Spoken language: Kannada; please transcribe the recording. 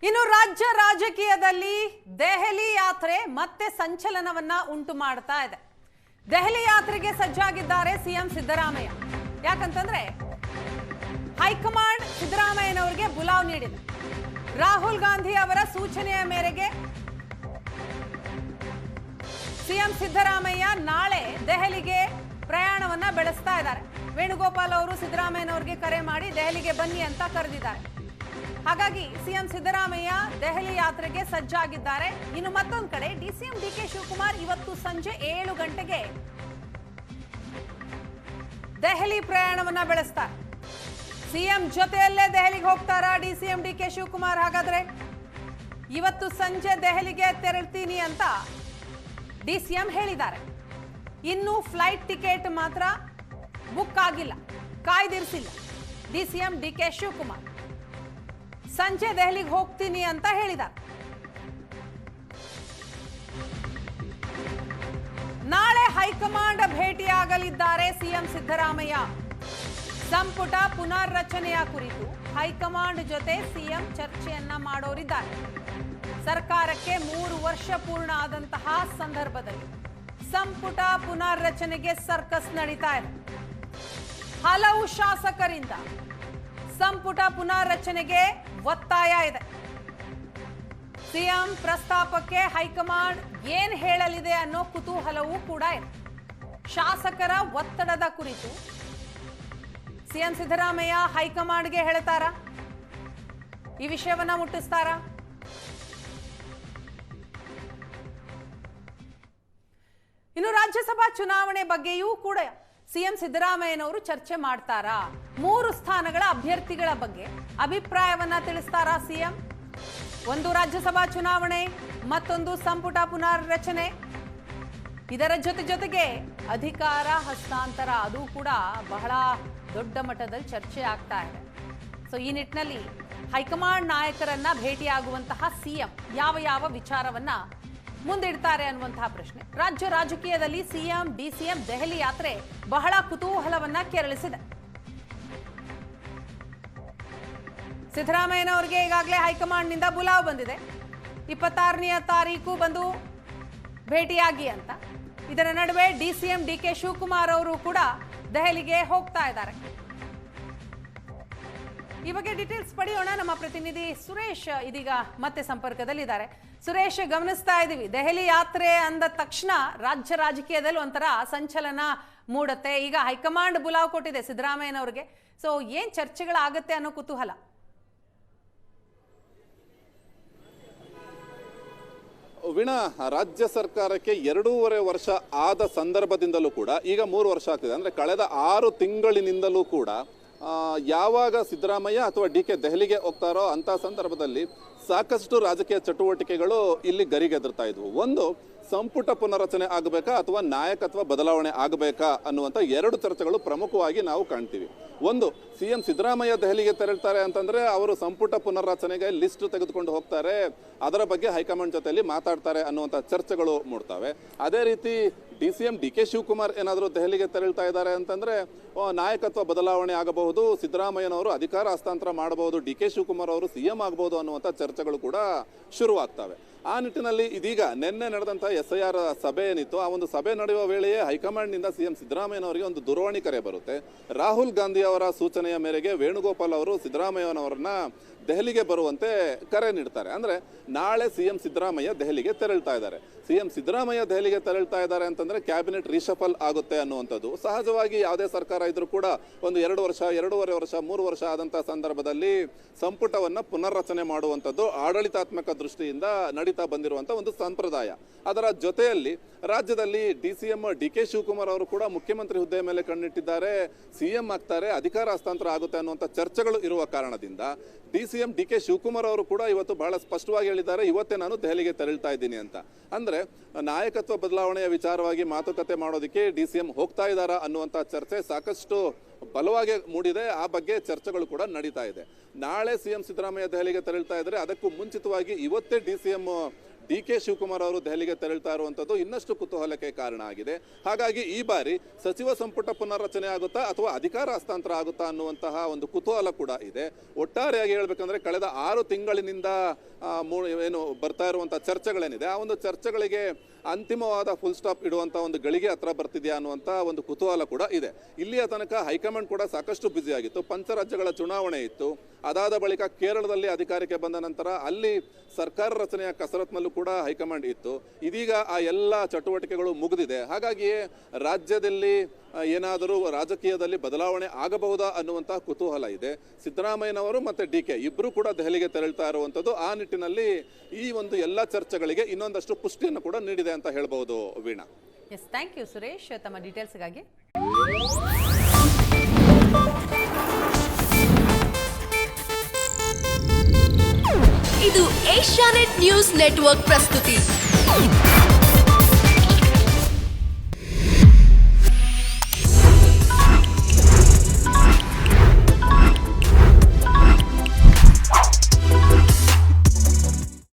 ಇನ್ನು ರಾಜ್ಯ ರಾಜಕೀಯದಲ್ಲಿ ದೆಹಲಿ ಯಾತ್ರೆ ಮತ್ತೆ ಸಂಚಲನವನ್ನ ಉಂಟು ಮಾಡ್ತಾ ಇದೆ. ದೆಹಲಿ ಯಾತ್ರೆಗೆ ಸಜ್ಜಾಗಿದ್ದಾರೆ ಸಿಎಂ ಸಿದ್ದರಾಮಯ್ಯ. ಯಾಕಂತಂದ್ರೆ ಹೈಕಮಾಂಡ್ ಸಿದ್ದರಾಮಯ್ಯನವರಿಗೆ ಬುಲಾವ್ ನೀಡಿದೆ. ರಾಹುಲ್ ಗಾಂಧಿ ಅವರ ಸೂಚನೆಯ ಮೇರೆಗೆ ಸಿಎಂ ಸಿದ್ದರಾಮಯ್ಯ ನಾಳೆ ದೆಹಲಿಗೆ ಪ್ರಯಾಣವನ್ನ ಬೆಳೆಸ್ತಾ ಇದ್ದಾರೆ. ವೇಣುಗೋಪಾಲ್ ಅವರು ಸಿದ್ದರಾಮಯ್ಯನವರಿಗೆ ಕರೆ ಮಾಡಿ ದೆಹಲಿಗೆ ಬನ್ನಿ ಅಂತ ಕರೆದಿದ್ದಾರೆ. ಹಾಗಾಗಿ ಸಿಎಂ ಸಿದ್ದರಾಮಯ್ಯ ದೆಹಲಿ ಯಾತ್ರೆಗೆ ಸಜ್ಜಾಗಿದ್ದಾರೆ. ಇನ್ನು ಮತ್ತೊಂದು ಕಡೆ ಡಿಸಿಎಂ ಡಿಕೆ ಶಿವಕುಮಾರ್ ಇವತ್ತು ಸಂಜೆ 7 ಗಂಟೆಗೆ ದೆಹಲಿ ಪ್ರಯಾಣವನ್ನ ಬೆಳೆಸ್ತಾರೆ. ಸಿಎಂ ಜೊತೆಯಲ್ಲೇ ದೆಹಲಿಗೆ ಹೋಗ್ತಾರಾ ಡಿಸಿಎಂ ಡಿಕೆ ಶಿವಕುಮಾರ್? ಹಾಗಾದ್ರೆ ಇವತ್ತು ಸಂಜೆ ದೆಹಲಿಗೆ ತೆರಳ್ತೀನಿ ಅಂತ ಡಿಸಿಎಂ ಹೇಳಿದ್ದಾರೆ. ಇನ್ನು ಫ್ಲೈಟ್ ಟಿಕೆಟ್ ಮಾತ್ರ ಬುಕ್ ಆಗಿಲ್ಲ, ಕಾಯ್ದಿರಿಸಿಲ್ಲ. ಡಿಸಿಎಂ ಡಿಕೆ ಶಿವಕುಮಾರ್ ಸಂಜೆ ದೆಹಲಿಗೆ ಹೋಗ್ತೀನಿ ಅಂತ ಹೇಳಿದ್ದಾರೆ. ನಾಳೆ ಹೈಕಮಾಂಡ್ ಭೇಟಿಯಾಗಲಿದ್ದಾರೆ ಸಿಎಂ ಸಿದ್ದರಾಮಯ್ಯ. ಸಂಪುಟ ಪುನರ್ರಚನೆಯ ಕುರಿತು ಹೈಕಮಾಂಡ್ ಜೊತೆ ಸಿಎಂ ಚರ್ಚೆಯನ್ನ ಮಾಡೋರಿದ್ದಾರೆ. ಸರ್ಕಾರಕ್ಕೆ 3 ವರ್ಷ ಪೂರ್ಣ ಆದಂತಹ ಸಂದರ್ಭದಲ್ಲಿ ಸಂಪುಟ ಪುನರ್ರಚನೆಗೆ ಸರ್ಕಸ್ ನಡೀತಾ ಇದೆ. ಹಲವು ಶಾಸಕರಿಂದ ಸಂಪುಟ ಪುನರ್ರಚನೆಗೆ ಒತ್ತಾಯ ಇದೆ. ಸಿಎಂ ಪ್ರಸ್ತಾಪಕ್ಕೆ ಹೈಕಮಾಂಡ್ ಏನ್ ಹೇಳಲಿದೆ ಅನ್ನೋ ಕುತೂಹಲವೂ ಕೂಡ ಇದೆ. ಶಾಸಕರ ಒತ್ತಡದ ಕುರಿತು ಸಿಎಂ ಸಿದ್ದರಾಮಯ್ಯ ಹೈಕಮಾಂಡ್ಗೆ ಹೇಳ್ತಾರಾ? ಈ ವಿಷಯವನ್ನ ಮುಟ್ಟಿಸ್ತಾರಾ? ಇನ್ನು ರಾಜ್ಯಸಭಾ ಚುನಾವಣೆ ಬಗ್ಗೆಯೂ ಕೂಡ ಸಿಎಂ ಸಿದ್ದರಾಮಯ್ಯನವರು ಚರ್ಚೆ ಮಾಡ್ತಾರಾ? 3 ಸ್ಥಾನಗಳ ಅಭ್ಯರ್ಥಿಗಳ ಬಗ್ಗೆ ಅಭಿಪ್ರಾಯವನ್ನ ತಿಳಿಸ್ತಾರಾ ಸಿಎಂ? ಒಂದು ರಾಜ್ಯಸಭಾ ಚುನಾವಣೆ, ಮತ್ತೊಂದು ಸಂಪುಟ ಪುನರ್ರಚನೆ. ಇದರ ಜೊತೆಗೆ ಅಧಿಕಾರ ಹಸ್ತಾಂತರ, ಅದು ಕೂಡ ಬಹಳ ದೊಡ್ಡ ಮಟ್ಟದಲ್ಲಿ ಚರ್ಚೆ ಆಗ್ತಾ ಇದೆ. ಸೊ ಈ ನಿಟ್ಟಿನಲ್ಲಿ ಹೈಕಮಾಂಡ್ ನಾಯಕರನ್ನ ಭೇಟಿಯಾಗುವಂತಹ ಸಿಎಂ ಯಾವ ವಿಚಾರವನ್ನ ಮುಂದಿಡ್ತಾರೆ ಅನ್ನುವಂತಹ ಪ್ರಶ್ನೆ. ರಾಜ್ಯ ರಾಜಕೀಯದಲ್ಲಿ ಸಿಎಂ ಡಿಸಿಎಂ ದೆಹಲಿ ಯಾತ್ರೆ ಬಹಳ ಕುತೂಹಲವನ್ನ ಕೆರಳಿಸಿದೆ. ಸಿದ್ದರಾಮಯ್ಯನವರಿಗೆ ಈಗಾಗಲೇ ಹೈಕಮಾಂಡ್ನಿಂದ ಬುಲಾವ್ ಬಂದಿದೆ. 26ನೇ ತಾರೀಕು ಬಂದು ಭೇಟಿಯಾಗಿ ಅಂತ. ಇದರ ನಡುವೆ ಡಿಸಿಎಂ ಡಿಕೆ ಶಿವಕುಮಾರ್ ಅವರು ಕೂಡ ದೆಹಲಿಗೆ ಹೋಗ್ತಾ ಇದ್ದಾರೆ. ಈ ಬಗ್ಗೆ ಡೀಟೇಲ್ಸ್ ಪಡೆಯೋಣ. ನಮ್ಮ ಪ್ರತಿನಿಧಿ ಸುರೇಶ್ ಇದೀಗ ಮತ್ತೆ ಸಂಪರ್ಕದಲ್ಲಿದ್ದಾರೆ. ಸುರೇಶ್, ಗಮನಿಸ್ತಾ ಇದ್ದೀವಿ ದೆಹಲಿ ಯಾತ್ರೆ ಅಂದ ತಕ್ಷಣ ರಾಜ್ಯ ರಾಜಕೀಯದಲ್ಲಿ ಒಂಥರ ಸಂಚಲನ ಮೂಡುತ್ತೆ. ಈಗ ಹೈಕಮಾಂಡ್ ಬುಲಾವ್ ಕೊಟ್ಟಿದೆ ಸಿದ್ದರಾಮಯ್ಯನವರಿಗೆ. ಸೊ ಏನ್ ಚರ್ಚೆಗಳಾಗತ್ತೆ ಅನ್ನೋ ಕುತೂಹಲ. ವೀಣಾ, ರಾಜ್ಯ ಸರ್ಕಾರಕ್ಕೆ 2.5 ವರ್ಷ ಆದ ಸಂದರ್ಭದಿಂದಲೂ ಕೂಡ ಈಗ 3 ವರ್ಷ ಆಗ್ತಿದೆ. ಅಂದ್ರೆ ಕಳೆದ 6 ತಿಂಗಳಿನಿಂದಲೂ ಕೂಡ ಯಾವಾಗ ಸಿದ್ದರಾಮಯ್ಯ ಅಥವಾ ಡಿಕೆ ದೆಹಲಿಗೆ ಹೋಗ್ತಾರೋ ಅಂತ ಸಂದರ್ಭದಲ್ಲಿ ಸಾಕಷ್ಟು ರಾಜಕೀಯ ಚಟುವಟಿಕೆಗಳು ಇಲ್ಲಿ ಗರಿಗೆದರ್ತಾ ಇದ್ವು. ಒಂದು, ಸಂಪುಟ ಪುನರಚನೆ ಆಗಬೇಕಾ ಅಥವಾ ನಾಯಕತ್ವ ಬದಲಾವಣೆ ಆಗಬೇಕಾ ಅನ್ನುವಂಥ 2 ಚರ್ಚೆಗಳು ಪ್ರಮುಖವಾಗಿ ನಾವು ಕಾಣ್ತೀವಿ. ಒಂದು, ಸಿಎಂ ಸಿದ್ದರಾಮಯ್ಯ ದೆಹಲಿಗೆ ತೆರಳ್ತಾರೆ ಅಂತಂದ್ರೆ ಅವರು ಸಂಪುಟ ಪುನರ್ರಚನೆಗೆ ಲಿಸ್ಟ್ ತೆಗೆದುಕೊಂಡು ಹೋಗ್ತಾರೆ, ಅದರ ಬಗ್ಗೆ ಹೈಕಮಾಂಡ್ ಜೊತೆಯಲ್ಲಿ ಮಾತಾಡ್ತಾರೆ ಅನ್ನುವಂಥ ಚರ್ಚೆಗಳು ಮೂಡ್ತವೆ. ಅದೇ ರೀತಿ ಡಿಸಿಎಂ ಡಿಕೆ ಶಿವಕುಮಾರ್ ಏನಾದರೂ ದೆಹಲಿಗೆ ತೆರಳ್ತಾ ಇದ್ದಾರೆ ಅಂತಂದ್ರೆ ನಾಯಕತ್ವ ಬದಲಾವಣೆ ಆಗಬಹುದು, ಸಿದ್ದರಾಮಯ್ಯನವರು ಅಧಿಕಾರ ಹಸ್ತಾಂತರ ಮಾಡಬಹುದು, ಡಿಕೆ ಶಿವಕುಮಾರ್ ಅವರು ಸಿಎಂ ಆಗಬಹುದು ಅನ್ನುವಂಥ ಚರ್ಚೆಗಳು ಕೂಡ ಶುರುವಾಗ್ತವೆ. ಆ ನಿಟ್ಟಿನಲ್ಲಿ ಇದೀಗ ನಿನ್ನೆ ನಡೆದಂಥ SIR ಸಭೆ ಏನಿತ್ತು, ಆ ಒಂದು ಸಭೆ ನಡೆಯುವ ವೇಳೆಯೇ ಹೈಕಮಾಂಡ್ನಿಂದ ಸಿಎಂ ಸಿದ್ದರಾಮಯ್ಯನವರಿಗೆ ಒಂದು ದೂರವಾಣಿ ಕರೆ ಬರುತ್ತೆ. ರಾಹುಲ್ ಗಾಂಧಿ ಅವರ ಸೂಚನೆಯ ಮೇರೆಗೆ ವೇಣುಗೋಪಾಲ್ ಅವರು ಸಿದ್ದರಾಮಯ್ಯನವರನ್ನ ದೆಹಲಿಗೆ ಬರುವಂತೆ ಕರೆ ನೀಡ್ತಾರೆ. ಅಂದ್ರೆ ನಾಳೆ ಸಿಎಂ ಸಿದ್ದರಾಮಯ್ಯ ದೆಹಲಿಗೆ ತೆರಳ್ತಾ ಇದ್ದಾರೆ. ಸಿಎಂ ಸಿದ್ದರಾಮಯ್ಯ ದೆಹಲಿಗೆ ತೆರಳ್ತಾ ಇದ್ದಾರೆ ಅಂತಂದ್ರೆ ಕ್ಯಾಬಿನೆಟ್ ರೀಶಫಲ್ ಆಗುತ್ತೆ ಅನ್ನುವಂಥದ್ದು ಸಹಜವಾಗಿ ಯಾವುದೇ ಸರ್ಕಾರ ಇದ್ರೂ ಕೂಡ ಒಂದು 2 ವರ್ಷ, 2.5 ವರ್ಷ, 3 ವರ್ಷ ಆದಂತಹ ಸಂದರ್ಭದಲ್ಲಿ ಸಂಪುಟವನ್ನ ಪುನರ್ರಚನೆ ಮಾಡುವಂಥದ್ದು ಆಡಳಿತಾತ್ಮಕ ದೃಷ್ಟಿಯಿಂದ ನಡೀತಾ ಬಂದಿರುವಂತ ಒಂದು ಸಂಪ್ರದಾಯ. ಅದರ ಜೊತೆಯಲ್ಲಿ ರಾಜ್ಯದಲ್ಲಿ ಡಿಸಿಎಂ ಡಿಕೆ ಶಿವಕುಮಾರ್ ಅವರು ಕೂಡ ಮುಖ್ಯಮಂತ್ರಿ ಹುದ್ದೆ ಮೇಲೆ ಕಣ್ಣಿಟ್ಟಿದ್ದಾರೆ, ಸಿಎಂ ಆಗ್ತಾರೆ, ಅಧಿಕಾರ ಹಸ್ತಾಂತರ ಆಗುತ್ತೆ ಅನ್ನುವಂಥ ಚರ್ಚೆಗಳು ಇರುವ ಕಾರಣದಿಂದ ಡಿಸಿಎಂ ಡಿಕೆ ಶಿವಕುಮಾರ್ ಅವರು ಕೂಡ ಇವತ್ತು ಬಹಳ ಸ್ಪಷ್ಟವಾಗಿ ಹೇಳಿದ್ದಾರೆ, ಇವತ್ತೇ ನಾನು ದೆಹಲಿಗೆ ತೆರಳ್ತಾ ಇದ್ದೀನಿ ಅಂತ. ಅಂದ್ರೆ ನಾಯಕತ್ವ ಬದಲಾವಣೆಯ ವಿಚಾರವಾಗಿ ಮಾತುಕತೆ ಮಾಡೋದಕ್ಕೆ ಡಿಸಿಎಂ ಹೋಗ್ತಾ ಇದ್ದಾರಾ ಅನ್ನುವಂಥ ಚರ್ಚೆ ಸಾಕಷ್ಟು ಬಲವಾಗಿ ಮೂಡಿದೆ. ಆ ಬಗ್ಗೆ ಚರ್ಚೆಗಳು ಕೂಡ ನಡೀತಾ ಇದೆ. ನಾಳೆ ಸಿಎಂ ಸಿದ್ದರಾಮಯ್ಯ ದೆಹಲಿಗೆ ತೆರಳ್ತಾ ಇದ್ದಾರೆ. ಅದಕ್ಕೂ ಮುಂಚಿತವಾಗಿ ಇವತ್ತೇ ಡಿಸಿಎಂ DK ಶಿವಕುಮಾರ್ ಅವರು ದೆಹಲಿಗೆ ತೆರಳ್ತಾ ಇರುವಂಥದ್ದು ಇನ್ನಷ್ಟು ಕುತೂಹಲಕ್ಕೆ ಕಾರಣ ಆಗಿದೆ. ಹಾಗಾಗಿ ಈ ಬಾರಿ ಸಚಿವ ಸಂಪುಟ ಪುನರ್ರಚನೆ ಆಗುತ್ತಾ ಅಥವಾ ಅಧಿಕಾರ ಹಸ್ತಾಂತರ ಆಗುತ್ತಾ ಅನ್ನುವಂತಹ ಒಂದು ಕುತೂಹಲ ಕೂಡ ಇದೆ. ಒಟ್ಟಾರೆಯಾಗಿ ಹೇಳ್ಬೇಕಂದ್ರೆ ಕಳೆದ 6 ತಿಂಗಳಿನಿಂದ ಏನು ಬರ್ತಾ ಇರುವಂತಹ ಚರ್ಚೆಗಳೇನಿದೆ ಆ ಒಂದು ಚರ್ಚೆಗಳಿಗೆ ಅಂತಿಮವಾದ ಫುಲ್ ಸ್ಟಾಪ್ ಇಡುವಂತ ಒಂದು ಗಳಿಗೆ ಹತ್ರ ಬರ್ತಿದೆಯಾ ಅನ್ನುವಂತ ಒಂದು ಕುತೂಹಲ ಕೂಡ ಇದೆ. ಇಲ್ಲಿಯ ತನಕ ಹೈಕಮಾಂಡ್ ಕೂಡ ಸಾಕಷ್ಟು ಬ್ಯುಸಿ ಆಗಿತ್ತು. ಪಂಚರಾಜ್ಯಗಳ ಚುನಾವಣೆ ಇತ್ತು. ಅದಾದ ಬಳಿಕ ಕೇರಳದಲ್ಲಿ ಅಧಿಕಾರಕ್ಕೆ ಬಂದ ನಂತರ ಅಲ್ಲಿ ಸರ್ಕಾರ ರಚನೆಯ ಕಸರತ್ನಲ್ಲೂ ಕೂಡ ಹೈಕಮಾಂಡ್ ಇತ್ತು. ಇದೀಗ ಆ ಎಲ್ಲ ಚಟುವಟಿಕೆಗಳು ಮುಗಿದಿದೆ. ಹಾಗಾಗಿಯೇ ರಾಜ್ಯದಲ್ಲಿ ಏನಾದರೂ ರಾಜಕೀಯದಲ್ಲಿ ಬದಲಾವಣೆ ಆಗಬಹುದಾ ಅನ್ನುವಂತಹ ಕುತೂಹಲ ಇದೆ. ಸಿದ್ದರಾಮಯ್ಯನವರು ಮತ್ತೆ DK ಇಬ್ಬರು ಕೂಡ ದೆಹಲಿಗೆ ತೆರಳ್ತಾ ಇರುವಂಥದ್ದು ಆ ನಿಟ್ಟಿನಲ್ಲಿ ಈ ಒಂದು ಎಲ್ಲ ಚರ್ಚೆಗಳಿಗೆ ಇನ್ನೊಂದಷ್ಟು ಪುಷ್ಟಿಯನ್ನು ಕೂಡ ನೀಡಿದೆ ಅಂತ ಹೇಳ್ಬಹುದು. Veena. Yes, thank you Suresh ತಮ್ಮ ಡೀಟೇಲ್ಸ್ಗಾಗಿ. ಇದು ಏಷ್ಯಾನೆಟ್ ನ್ಯೂಸ್ ನೆಟ್ವರ್ಕ್ ಪ್ರಸ್ತುತಿ.